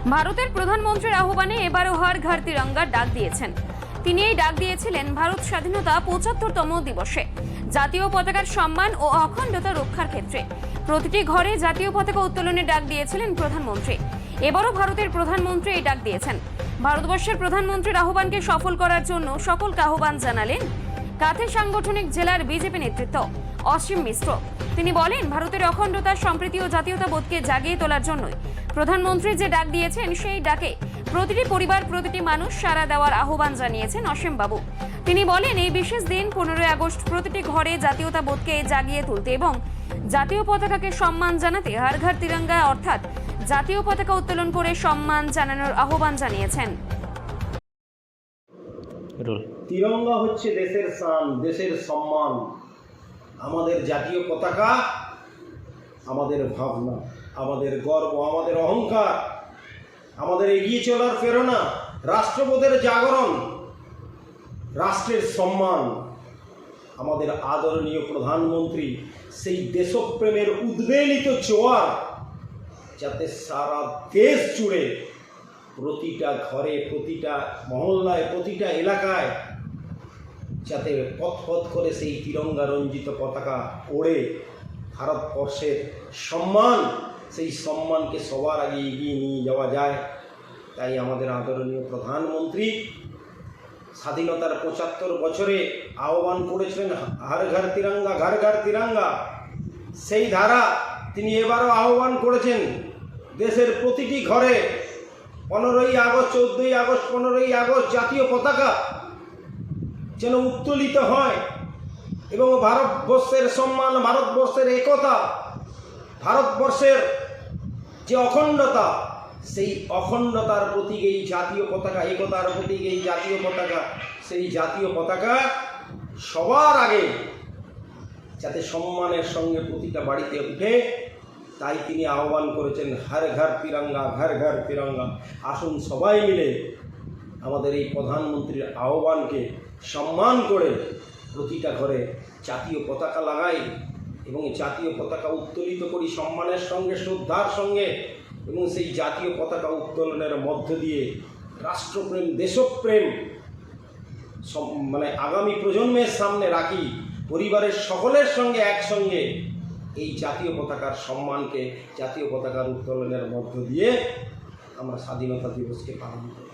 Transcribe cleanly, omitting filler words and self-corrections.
ভারতের প্রধানমন্ত্রীর আহ্বানে এবারও হর ঘর তিরঙ্গার ডাক দিয়েছেন। তিনি এই ডাক দিয়েছিলেন ভারত স্বাধীনতা ৭৫তম দিবসে জাতীয় পতাকার সম্মান ও অখণ্ডতা রক্ষার ক্ষেত্রে প্রতিটি ঘরে জাতীয় পতাকা উত্তোলনের ডাক দিয়েছিলেন প্রধানমন্ত্রী। এবারও ভারতের প্রধানমন্ত্রী এই ডাক দিয়েছেন। ভারতবর্ষের প্রধানমন্ত্রীর আহ্বানকে সফল করার জন্য সকলকে আহ্বান জানালেন কাঁথি সাংগঠনিক জেলার বিজেপি নেতৃত্ব অসীম মিশ্র। তিনি বলেন, ভারতের অখণ্ডতা, সম্প্রীতি ও জাতীয়তাবোধকে জাগিয়ে তোলার জন্যই প্রধানমন্ত্রী যে ডাক দিয়েছেন, সেই ডাকে প্রতিটি পরিবার, প্রতিটি মানুষ সাড়া দেওয়ার আহ্বান জানিয়েছেন অসীম বাবু। তিনি বলেন, এই বিশেষ দিন 15ই আগস্ট প্রতিটি ঘরে জাতীয়তাবোধকে জাগিয়ে তুলতে এবং জাতীয় পতাকাকে সম্মান জানাতে হর ঘর তিরঙ্গা অর্থাৎ জাতীয় পতাকা উত্তোলন করে সম্মান জানানোর আহ্বান জানিয়েছেন। তিরঙ্গা হচ্ছে দেশের শান, দেশের সম্মান। আমাদের জাতীয় পতাকা আমাদের ভাবনা, আমাদের গর্ব, আমাদের অহংকার, আমাদের এগিয়ে চলার প্রেরণা, রাষ্ট্রবোধের জাগরণ, রাষ্ট্রের সম্মান। আমাদের আদরণীয় প্রধানমন্ত্রী সেই দেশপ্রেমের উদ্বেলিত জোয়ার যাতে সারা দেশ জুড়ে প্রতিটা ঘরে, প্রতিটা মহল্লায়, প্রতিটা এলাকায় যাতে পথ পথ করে সেই তিরঙ্গা রঞ্জিত পতাকা ওড়ে, ভারতবর্ষের সম্মান, সেই সম্মানকে সবার আগে এগিয়ে নিয়ে যাওয়া যায়। তাই আমাদের আদরণীয় প্রধানমন্ত্রী স্বাধীনতার ৭৫ বছরে আহ্বান করেছিলেন হর ঘর তিরঙ্গা, ঘর ঘর তিরঙ্গা। সেই ধারা তিনি এবারও আহ্বান করেছেন দেশের প্রতিটি ঘরে 15ই আগস্ট, 14ই আগস্ট, 15ই আগস্ট জাতীয় পতাকা যেন উত্তোলিত হয় এবং ভারতবর্ষের সম্মান, ভারতবর্ষের একতা, ভারতবর্ষের যে অখণ্ডতা, সেই অখণ্ডতার প্রতীক এই জাতীয় পতাকা, একতার প্রতীক এই জাতীয় পতাকা, সেই জাতীয় পতাকা সবার আগে যাতে সম্মানের সঙ্গে প্রতিটা বাড়িতে উঠে, তাই তিনি আহ্বান করেছেন হর ঘর তিরঙ্গা, ঘর ঘর তিরঙ্গা। আসুন সবাই মিলে আমাদের এই প্রধানমন্ত্রীর আহ্বানকে সম্মান করে প্রতিটা ঘরে জাতীয় পতাকা লাগাই এবং জাতীয় পতাকা উত্তোলিত করি সম্মানের সঙ্গে, শ্রদ্ধার সঙ্গে, এবং সেই জাতীয় পতাকা উত্তোলনের মধ্য দিয়ে রাষ্ট্রপ্রেম, দেশপ্রেম আগামী প্রজন্মের সামনে রাখি। পরিবারের সকলের সঙ্গে একসঙ্গে এই জাতীয় পতাকার সম্মানকে, জাতীয় পতাকার উত্তোলনের মধ্য দিয়ে আমরা স্বাধীনতা দিবসকে পালন করি।